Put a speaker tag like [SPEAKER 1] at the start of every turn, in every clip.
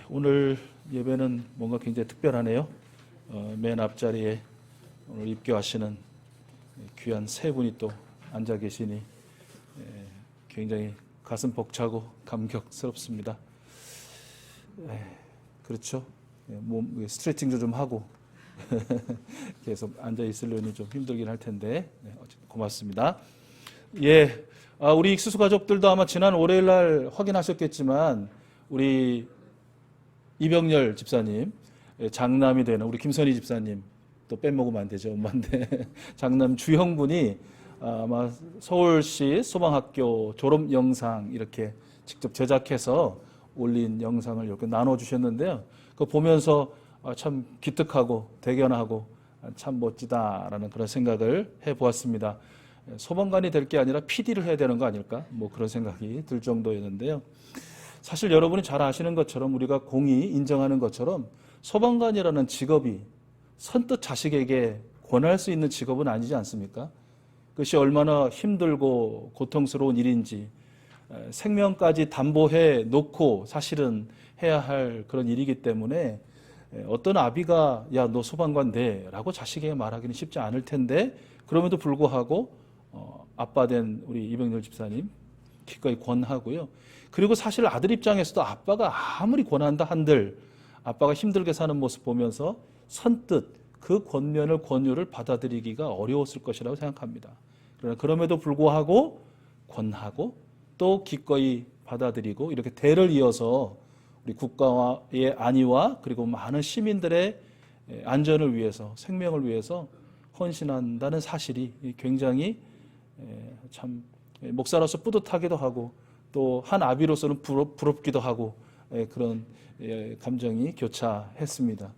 [SPEAKER 1] 오늘 예배는 뭔가 굉장히 특별하네요. 맨 앞자리에 오늘 입교하시는 귀한 세 분이 또 앉아 계시니 굉장히 가슴 벅차고 감격스럽습니다. 그렇죠. 몸 스트레칭도 좀 하고 계속 앉아 있으려니 좀 힘들긴 할 텐데 고맙습니다. 우리 익수수 가족들도 아마 지난 월요일 날 확인하셨겠지만 우리 이병렬 집사님, 장남이 되는 우리 김선희 집사님, 또 빼먹으면 안 되죠, 엄마인데 장남 주형분이 아마 서울시 소방학교 졸업 영상 이렇게 직접 제작해서 올린 영상을 이렇게 나눠주셨는데요. 그거 보면서 참 기특하고 대견하고 참 멋지다라는 그런 생각을 해보았습니다. 소방관이 될 게 아니라 PD를 해야 되는 거 아닐까? 뭐 그런 생각이 들 정도였는데요. 사실 여러분이 잘 아시는 것처럼 우리가 공히 인정하는 것처럼 소방관이라는 직업이 선뜻 자식에게 권할 수 있는 직업은 아니지 않습니까? 그것이 얼마나 힘들고 고통스러운 일인지 생명까지 담보해 놓고 사실은 해야 할 그런 일이기 때문에 어떤 아비가 야, 너 소방관 돼 라고 자식에게 말하기는 쉽지 않을 텐데 그럼에도 불구하고 아빠 된 우리 이병렬 집사님 기꺼이 권하고요. 그리고 사실 아들 입장에서도 아빠가 아무리 권한다 한들 아빠가 힘들게 사는 모습 보면서 선뜻 그 권유를 받아들이기가 어려웠을 것이라고 생각합니다. 그러나 그럼에도 불구하고 권하고 또 기꺼이 받아들이고 이렇게 대를 이어서 우리 국가의 안위와 그리고 많은 시민들의 안전을 위해서 생명을 위해서 헌신한다는 사실이 굉장히 참 목사로서 뿌듯하기도 하고 또 한 아비로서는 부럽기도 하고 그런 감정이 교차했습니다.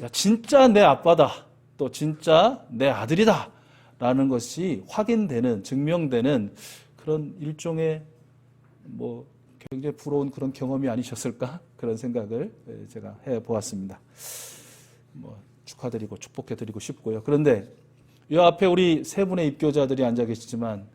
[SPEAKER 1] 야, 진짜 내 아빠다, 또 진짜 내 아들이다 라는 것이 확인되는, 증명되는 그런 일종의 뭐 굉장히 부러운 그런 경험이 아니셨을까 그런 생각을 제가 해보았습니다. 뭐 축하드리고 축복해드리고 싶고요. 그런데 이 앞에 우리 세 분의 입교자들이 앉아 계시지만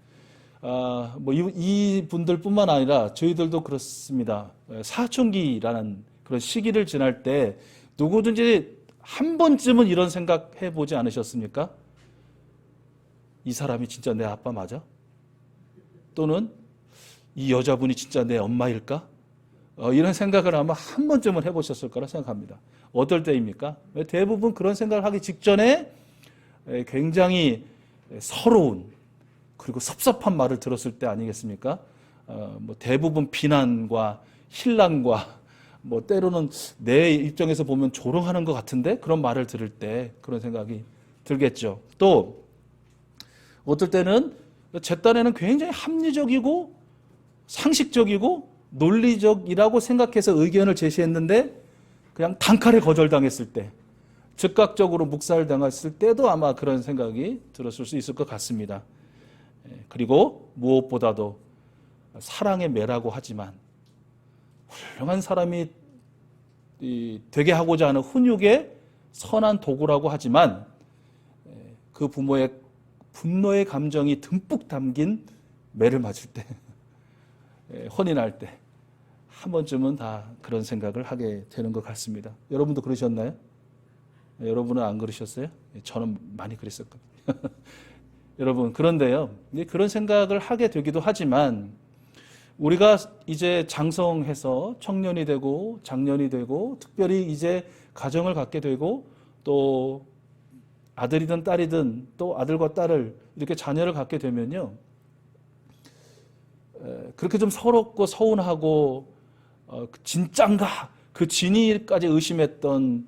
[SPEAKER 1] 이 분들뿐만 아니라 저희들도 그렇습니다. 사춘기라는 그런 시기를 지날 때 누구든지 한 번쯤은 이런 생각 해보지 않으셨습니까? 이 사람이 진짜 내 아빠 맞아? 또는 이 여자분이 진짜 내 엄마일까? 이런 생각을 아마 한 번쯤은 해보셨을 거라 생각합니다. 어떨 때입니까? 대부분 그런 생각을 하기 직전에 굉장히 서러운 그리고 섭섭한 말을 들었을 때 아니겠습니까? 대부분 비난과 신랑과 때로는 내 입장에서 보면 조롱하는 것 같은데 그런 말을 들을 때 그런 생각이 들겠죠. 또 어떨 때는 제 딴에는 굉장히 합리적이고 상식적이고 논리적이라고 생각해서 의견을 제시했는데 그냥 단칼에 거절당했을 때 즉각적으로 묵살당했을 때도 아마 그런 생각이 들었을 수 있을 것 같습니다. 그리고 무엇보다도 사랑의 매라고 하지만 훌륭한 사람이 되게 하고자 하는 훈육의 선한 도구라고 하지만 그 부모의 분노의 감정이 듬뿍 담긴 매를 맞을 때 혼인할 때 한 번쯤은 다 그런 생각을 하게 되는 것 같습니다. 여러분도 그러셨나요? 여러분은 안 그러셨어요? 저는 많이 그랬었거든요. 여러분, 그런데요, 그런 생각을 하게 되기도 하지만 우리가 이제 장성해서 청년이 되고 장년이 되고 특별히 이제 가정을 갖게 되고 또 아들이든 딸이든 또 아들과 딸을 이렇게 자녀를 갖게 되면요, 그렇게 좀 서럽고 서운하고 진짠가 그 진위까지 의심했던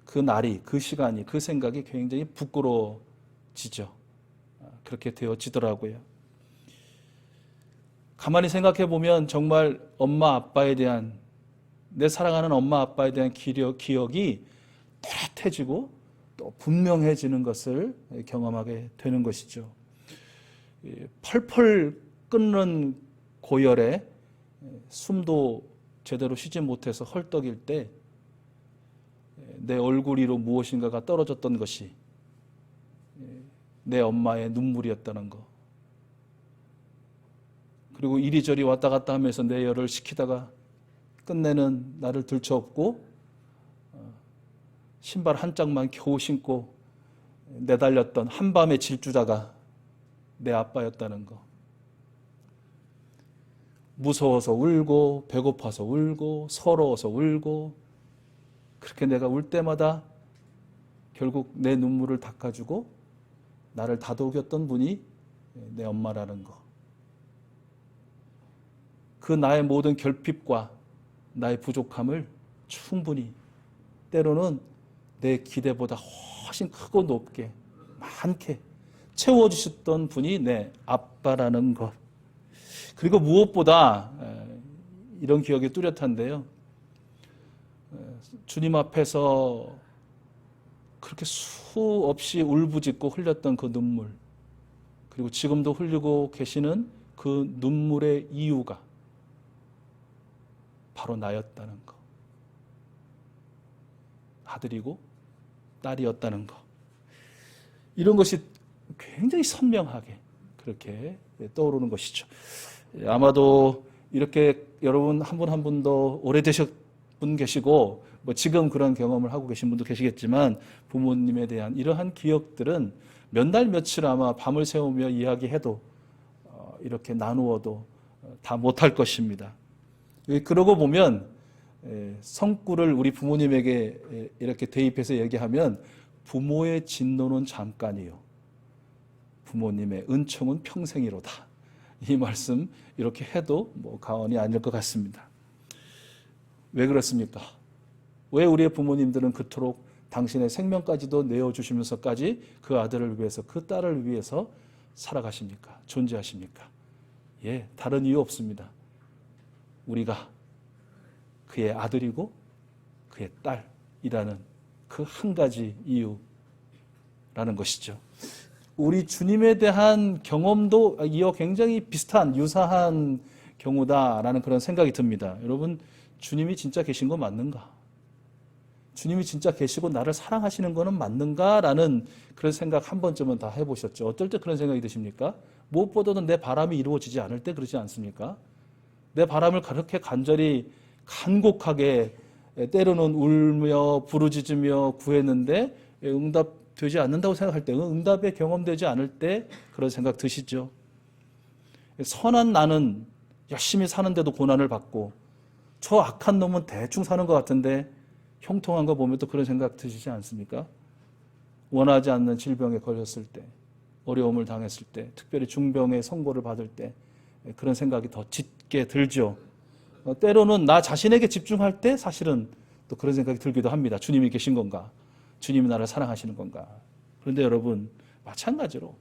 [SPEAKER 1] 그 날이, 그 시간이, 그 생각이 굉장히 부끄러워지죠. 그렇게 되어지더라고요. 가만히 생각해 보면 정말 엄마 아빠에 대한, 내 사랑하는 엄마 아빠에 대한 기억이 또렷해지고 또 분명해지는 것을 경험하게 되는 것이죠. 펄펄 끓는 고열에 숨도 제대로 쉬지 못해서 헐떡일 때 내 얼굴 위로 무엇인가가 떨어졌던 것이 내 엄마의 눈물이었다는 것. 그리고 이리저리 왔다 갔다 하면서 내 열을 식히다가 끝내는 나를 들쳐업고 신발 한 짝만 겨우 신고 내달렸던 한밤의 질주자가 내 아빠였다는 거. 무서워서 울고 배고파서 울고 서러워서 울고 그렇게 내가 울 때마다 결국 내 눈물을 닦아주고 나를 다독였던 분이 내 엄마라는 거. 그 나의 모든 결핍과 나의 부족함을 충분히 때로는 내 기대보다 훨씬 크고 높게 많게 채워주셨던 분이 내 아빠라는 것. 그리고 무엇보다 이런 기억이 뚜렷한데요. 주님 앞에서 그렇게 수없이 울부짖고 흘렸던 그 눈물, 그리고 지금도 흘리고 계시는 그 눈물의 이유가 바로 나였다는 거. 아들이고 딸이었다는 거. 이런 것이 굉장히 선명하게 그렇게 떠오르는 것이죠. 아마도 이렇게 여러분 한 분 한 분도 오래되신 분 계시고 뭐 지금 그런 경험을 하고 계신 분도 계시겠지만 부모님에 대한 이러한 기억들은 몇 날 며칠 아마 밤을 새우며 이야기해도 이렇게 나누어도 다 못할 것입니다. 그러고 보면 성구를 우리 부모님에게 이렇게 대입해서 얘기하면 부모의 진노는 잠깐이요 부모님의 은총은 평생이로다. 이 말씀 이렇게 해도 뭐 가언이 아닐 것 같습니다. 왜 그렇습니까? 왜 우리의 부모님들은 그토록 당신의 생명까지도 내어주시면서까지 그 아들을 위해서 그 딸을 위해서 살아가십니까? 존재하십니까? 예, 다른 이유 없습니다. 우리가 그의 아들이고 그의 딸이라는 그 한 가지 이유라는 것이죠. 우리 주님에 대한 경험도 이어 굉장히 비슷한 유사한 경우다라는 그런 생각이 듭니다. 여러분, 주님이 진짜 계신 거 맞는가? 주님이 진짜 계시고 나를 사랑하시는 거는 맞는가라는 그런 생각 한 번쯤은 다 해보셨죠. 어떨 때 그런 생각이 드십니까? 무엇보다도 내 바람이 이루어지지 않을 때 그러지 않습니까? 내 바람을 그렇게 간절히 간곡하게 때로는 울며 부르짖으며 구했는데 응답되지 않는다고 생각할 때, 응답에 경험되지 않을 때 그런 생각 드시죠. 선한 나는 열심히 사는데도 고난을 받고 저 악한 놈은 대충 사는 것 같은데 형통한 거 보면 또 그런 생각 드시지 않습니까? 원하지 않는 질병에 걸렸을 때, 어려움을 당했을 때, 특별히 중병의 선고를 받을 때 그런 생각이 더 짙게 들죠. 때로는 나 자신에게 집중할 때 사실은 또 그런 생각이 들기도 합니다. 주님이 계신 건가? 주님이 나를 사랑하시는 건가? 그런데 여러분, 마찬가지로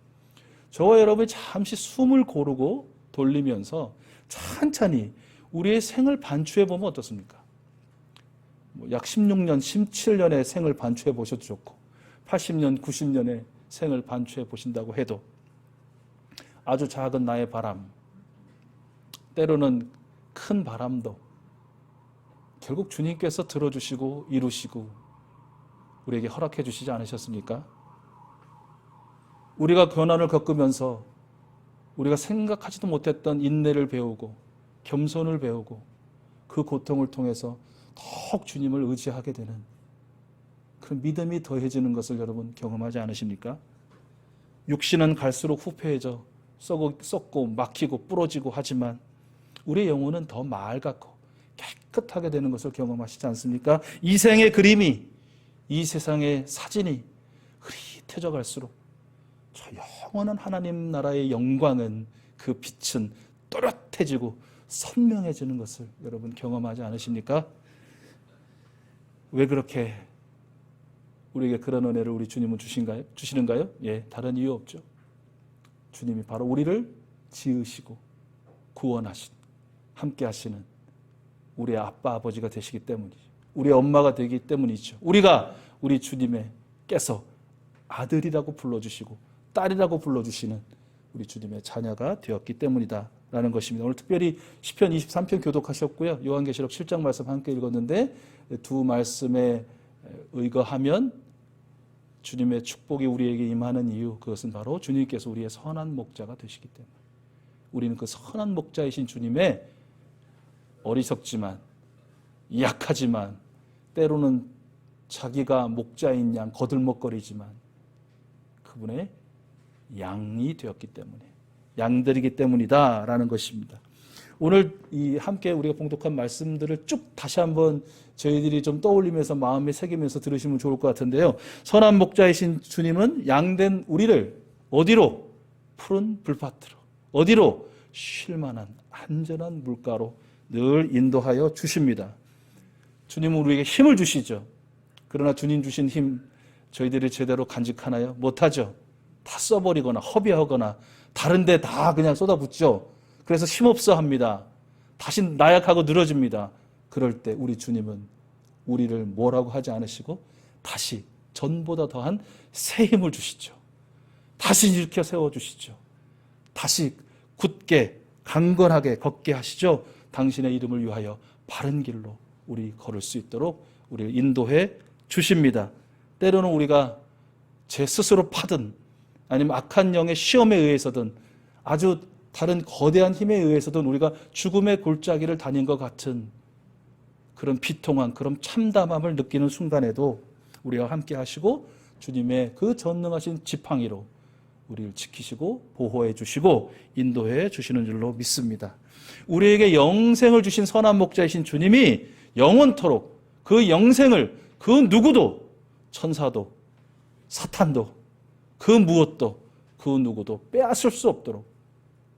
[SPEAKER 1] 저와 여러분이 잠시 숨을 고르고 돌리면서 천천히 우리의 생을 반추해 보면 어떻습니까? 약 16년, 17년의 생을 반추해 보셔도 좋고 80년, 90년의 생을 반추해 보신다고 해도 아주 작은 나의 바람, 때로는 큰 바람도 결국 주님께서 들어주시고 이루시고 우리에게 허락해 주시지 않으셨습니까? 우리가 고난을 겪으면서 우리가 생각하지도 못했던 인내를 배우고 겸손을 배우고 그 고통을 통해서 더욱 주님을 의지하게 되는 그런 믿음이 더해지는 것을 여러분 경험하지 않으십니까? 육신은 갈수록 후패해져 썩고 막히고 부러지고 하지만 우리의 영혼은 더 맑고 깨끗하게 되는 것을 경험하시지 않습니까? 이 생의 그림이, 이 세상의 사진이 흐릿해져 갈수록 저 영원한 하나님 나라의 영광은, 그 빛은 또렷해지고 선명해지는 것을 여러분 경험하지 않으십니까? 왜 그렇게 우리에게 그런 은혜를 우리 주님은 주시는가요? 예, 다른 이유 없죠. 주님이 바로 우리를 지으시고 구원하신, 함께 하시는 우리의 아빠 아버지가 되시기 때문이죠. 우리의 엄마가 되기 때문이죠. 우리가 우리 주님께서 아들이라고 불러주시고 딸이라고 불러주시는 우리 주님의 자녀가 되었기 때문이다라는 것입니다. 오늘 특별히 시편 23편 교독하셨고요. 요한계시록 7장 말씀 함께 읽었는데 두 말씀에 의거하면 주님의 축복이 우리에게 임하는 이유, 그것은 바로 주님께서 우리의 선한 목자가 되시기 때문에 우리는 그 선한 목자이신 주님의 어리석지만 약하지만 때로는 자기가 목자인 양 거들먹거리지만 그분의 양이 되었기 때문에, 양들이기 때문이다라는 것입니다. 오늘 이 함께 우리가 봉독한 말씀들을 쭉 다시 한번 저희들이 좀 떠올리면서 마음에 새기면서 들으시면 좋을 것 같은데요. 선한 목자이신 주님은 양된 우리를 어디로? 푸른 불밭으로. 어디로? 쉴만한 안전한 물가로 늘 인도하여 주십니다. 주님은 우리에게 힘을 주시죠. 그러나 주님 주신 힘 저희들이 제대로 간직하나요? 못하죠. 다 써버리거나 허비하거나 다른 데 다 그냥 쏟아붓죠. 그래서 힘없어 합니다. 다시 나약하고 늘어집니다. 그럴 때 우리 주님은 우리를 뭐라고 하지 않으시고 다시 전보다 더한 새 힘을 주시죠. 다시 일으켜 세워주시죠. 다시 굳게 강건하게 걷게 하시죠. 당신의 이름을 위하여 바른 길로 우리 걸을 수 있도록 우리를 인도해 주십니다. 때로는 우리가 제 스스로 파든 아니면 악한 영의 시험에 의해서든 아주 다른 거대한 힘에 의해서든 우리가 죽음의 골짜기를 다닌 것 같은 그런 비통한 그런 참담함을 느끼는 순간에도 우리와 함께 하시고 주님의 그 전능하신 지팡이로 우리를 지키시고 보호해 주시고 인도해 주시는 줄로 믿습니다. 우리에게 영생을 주신 선한 목자이신 주님이 영원토록 그 영생을 그 누구도 천사도 사탄도 그 무엇도 그 누구도 빼앗을 수 없도록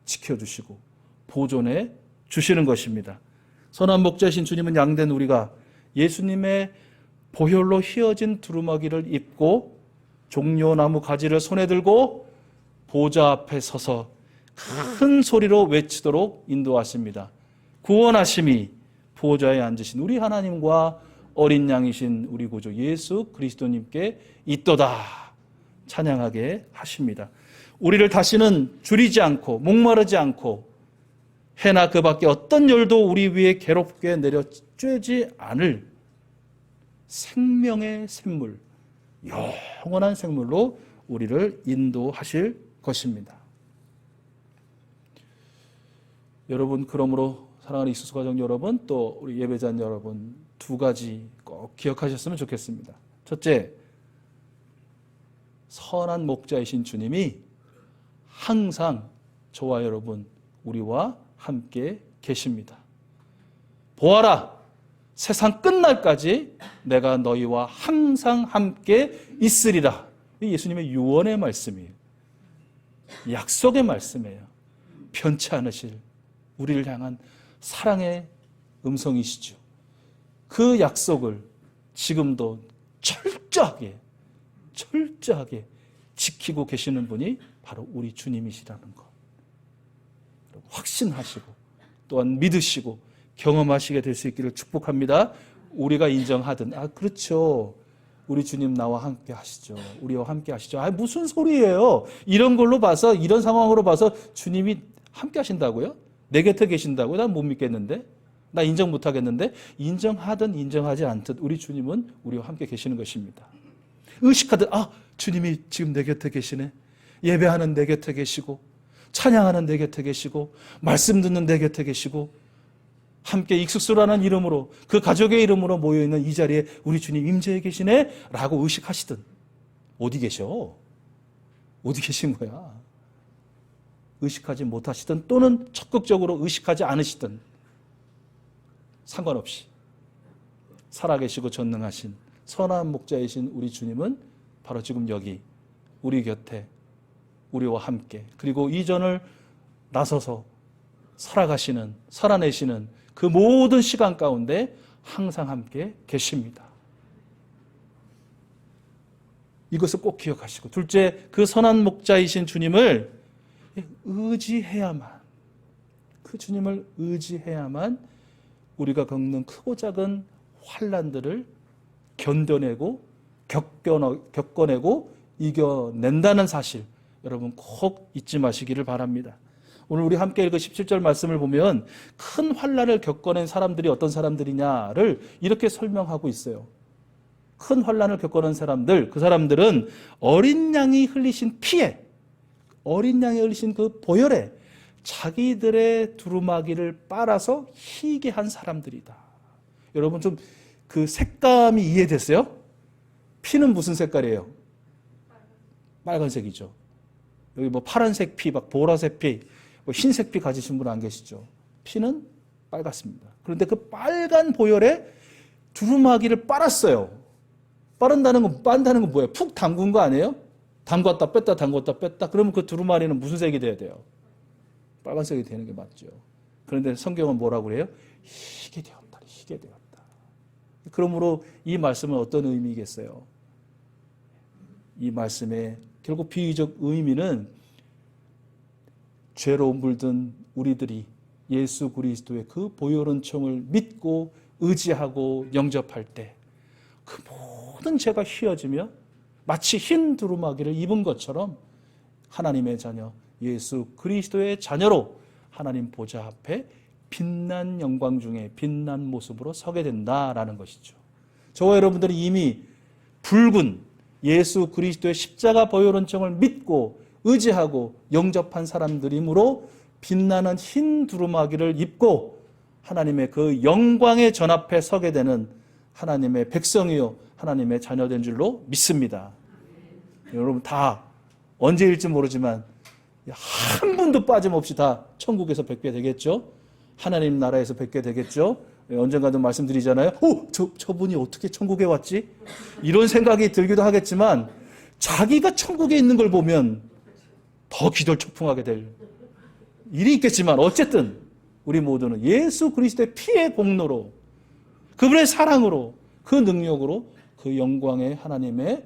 [SPEAKER 1] 지켜주시고 보존해 주시는 것입니다. 선한 목자이신 주님은 양된 우리가 예수님의 보혈로 휘어진 두루마기를 입고 종려나무 가지를 손에 들고 보좌 앞에 서서 큰 소리로 외치도록 인도하십니다. 구원하심이 보좌에 앉으신 우리 하나님과 어린 양이신 우리 구주 예수 그리스도님께 있도다 찬양하게 하십니다. 우리를 다시는 줄이지 않고 목마르지 않고 해나 그 밖에 어떤 열도 우리 위에 괴롭게 내려 쬐지 않을 생명의 샘물, 영원한 생물로 우리를 인도하실 것입니다. 여러분, 그러므로 사랑하는 익수수 가족 여러분, 또 우리 예배자 여러분, 두 가지 꼭 기억하셨으면 좋겠습니다. 첫째, 선한 목자이신 주님이 항상 저와 여러분, 우리와 함께 계십니다. 보아라, 세상 끝날까지 내가 너희와 항상 함께 있으리라. 예수님의 유언의 말씀이에요. 약속의 말씀이에요. 변치 않으실 우리를 향한 사랑의 음성이시죠. 그 약속을 지금도 철저하게 지키고 계시는 분이 바로 우리 주님이시라는 것. 확신하시고 또한 믿으시고 경험하시게 될 수 있기를 축복합니다. 우리가 인정하든 그렇죠. 우리 주님 나와 함께 하시죠. 우리와 함께 하시죠. 무슨 소리예요? 이런 걸로 봐서 이런 상황으로 봐서 주님이 함께 하신다고요? 내 곁에 계신다고요? 난 못 믿겠는데? 나 인정 못 하겠는데? 인정하든 인정하지 않든 우리 주님은 우리와 함께 계시는 것입니다. 의식하듯 주님이 지금 내 곁에 계시네. 예배하는 내 곁에 계시고 찬양하는 내 곁에 계시고 말씀 듣는 내 곁에 계시고 함께 익숙수라는 이름으로 그 가족의 이름으로 모여있는 이 자리에 우리 주님 임재해 계시네 라고 의식하시든 어디 계셔? 어디 계신 거야? 의식하지 못하시든 또는 적극적으로 의식하지 않으시든 상관없이 살아계시고 전능하신 선한 목자이신 우리 주님은 바로 지금 여기 우리 곁에 우리와 함께 그리고 이전을 나서서 살아내시는 그 모든 시간 가운데 항상 함께 계십니다. 이것을 꼭 기억하시고 둘째, 그 선한 목자이신 주님을 의지해야만 그 주님을 의지해야만 우리가 겪는 크고 작은 환난들을 견뎌내고 겪어내고 이겨낸다는 사실 여러분 꼭 잊지 마시기를 바랍니다. 오늘 우리 함께 읽은 17절 말씀을 보면 큰 환난을 겪어낸 사람들이 어떤 사람들이냐를 이렇게 설명하고 있어요. 큰 환난을 겪어낸 사람들, 그 사람들은 어린 양이 흘리신 피에, 어린 양이 흘리신 그 보혈에 자기들의 두루마기를 빨아서 희게 한 사람들이다. 여러분 좀 그 색감이 이해됐어요? 피는 무슨 색깔이에요? 빨간색이죠. 여기 뭐 파란색 피, 막 보라색 피, 뭐 흰색 피 가지신 분 안 계시죠? 피는 빨갛습니다. 그런데 그 빨간 보혈에 두루마기를 빨았어요. 빤다는 건 뭐예요? 푹 담근 거 아니에요? 담갔다 뺐다 담갔다 뺐다. 그러면 그 두루마리는 무슨 색이 돼야 돼요? 빨간색이 되는 게 맞죠. 그런데 성경은 뭐라고 그래요? 희게 되었다. 희게 되었다. 그러므로 이 말씀은 어떤 의미겠어요? 이 말씀의 결국 비유적 의미는 죄로 물든 우리들이 예수 그리스도의 그 보혈은 총을 믿고 의지하고 영접할 때 그 모든 죄가 휘어지며 마치 흰 두루마기를 입은 것처럼 하나님의 자녀 예수 그리스도의 자녀로 하나님 보좌 앞에 빛난 영광 중에 빛난 모습으로 서게 된다라는 것이죠. 저와 여러분들이 이미 붉은 예수 그리스도의 십자가 보혈 은총을 믿고 의지하고 영접한 사람들이므로 빛나는 흰 두루마기를 입고 하나님의 그 영광의 전 앞에 서게 되는 하나님의 백성이요 하나님의 자녀된 줄로 믿습니다. 여러분 다 언제일지 모르지만 한 분도 빠짐없이 다 천국에서 뵙게 되겠죠. 하나님 나라에서 뵙게 되겠죠. 언젠가도 말씀드리잖아요. 저분이 어떻게 천국에 왔지? 이런 생각이 들기도 하겠지만 자기가 천국에 있는 걸 보면 더 기돌초풍하게 될 일이 있겠지만 어쨌든 우리 모두는 예수 그리스도의 피의 공로로 그분의 사랑으로 그 능력으로 그 영광의 하나님의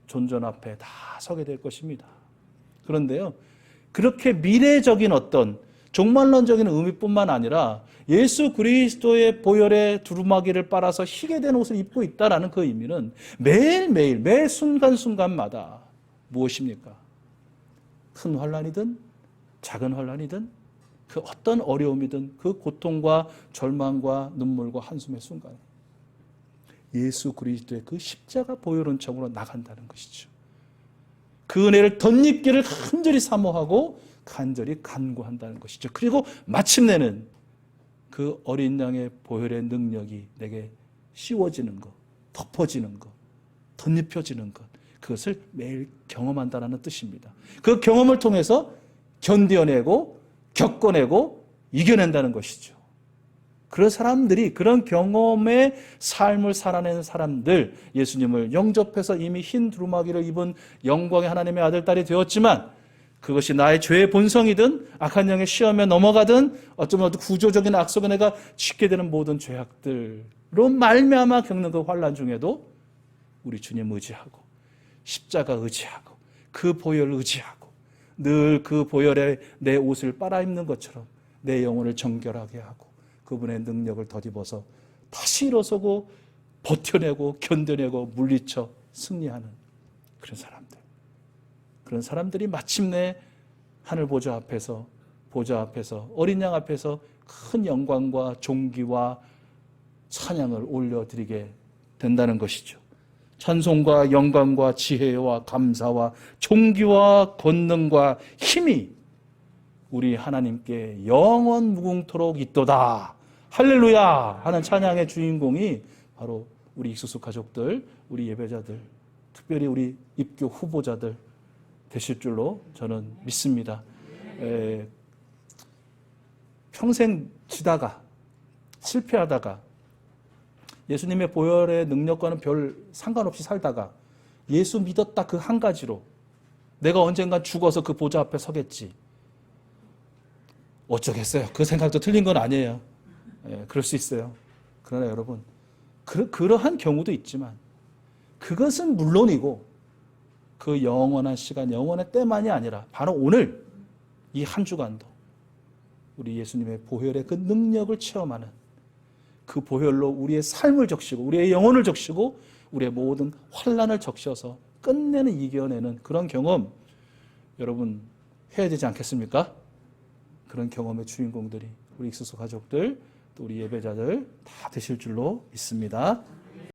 [SPEAKER 1] 존전 앞에 다 서게 될 것입니다. 그런데요, 그렇게 미래적인 어떤 종말론적인 의미뿐만 아니라 예수 그리스도의 보혈의 두루마기를 빨아서 희게 된 옷을 입고 있다라는 그 의미는 매일매일 매 순간순간마다 무엇입니까? 큰 환난이든 작은 환난이든 그 어떤 어려움이든 그 고통과 절망과 눈물과 한숨의 순간 예수 그리스도의 그 십자가 보혈 은총으로 나간다는 것이죠. 그 은혜를 덧입기를 간절히 사모하고 간절히 간구한다는 것이죠. 그리고 마침내는 그 어린 양의 보혈의 능력이 내게 씌워지는 것, 덮어지는 것, 덧입혀지는 것, 그것을 매일 경험한다는 뜻입니다. 그 경험을 통해서 견뎌내고 겪어내고 이겨낸다는 것이죠. 그런 사람들이 그런 경험의 삶을 살아내는 사람들, 예수님을 영접해서 이미 흰 두루마기를 입은 영광의 하나님의 아들, 딸이 되었지만 그것이 나의 죄의 본성이든 악한 영의 시험에 넘어가든 어쩌면 구조적인 악속에 내가 짓게 되는 모든 죄악들로 말미암아 겪는 그 환난 중에도 우리 주님 의지하고 십자가 의지하고 그 보혈 의지하고 늘 그 보혈에 내 옷을 빨아입는 것처럼 내 영혼을 정결하게 하고 그분의 능력을 덧입어서 다시 일어서고 버텨내고 견뎌내고 물리쳐 승리하는 그런 사람들. 그런 사람들이 마침내 하늘 보좌 앞에서 어린 양 앞에서 큰 영광과 존귀와 찬양을 올려드리게 된다는 것이죠. 찬송과 영광과 지혜와 감사와 존귀와 권능과 힘이 우리 하나님께 영원 무궁토록 있도다. 할렐루야 하는 찬양의 주인공이 바로 우리 익수수 가족들, 우리 예배자들, 특별히 우리 입교 후보자들 되실 줄로 저는 믿습니다. 평생 지다가 실패하다가 예수님의 보혈의 능력과는 별 상관없이 살다가 예수 믿었다 그 한 가지로 내가 언젠간 죽어서 그 보좌 앞에 서겠지. 어쩌겠어요. 그 생각도 틀린 건 아니에요. 그럴 수 있어요. 그러나 여러분, 그러한 경우도 있지만 그것은 물론이고 그 영원한 시간, 영원의 때만이 아니라 바로 오늘 이 한 주간도 우리 예수님의 보혈의 그 능력을 체험하는 그 보혈로 우리의 삶을 적시고 우리의 영혼을 적시고 우리의 모든 환난을 적셔서 끝내는 이겨내는 그런 경험 여러분 해야 되지 않겠습니까? 그런 경험의 주인공들이 우리 익수수 가족들 또 우리 예배자들 다 되실 줄로 믿습니다.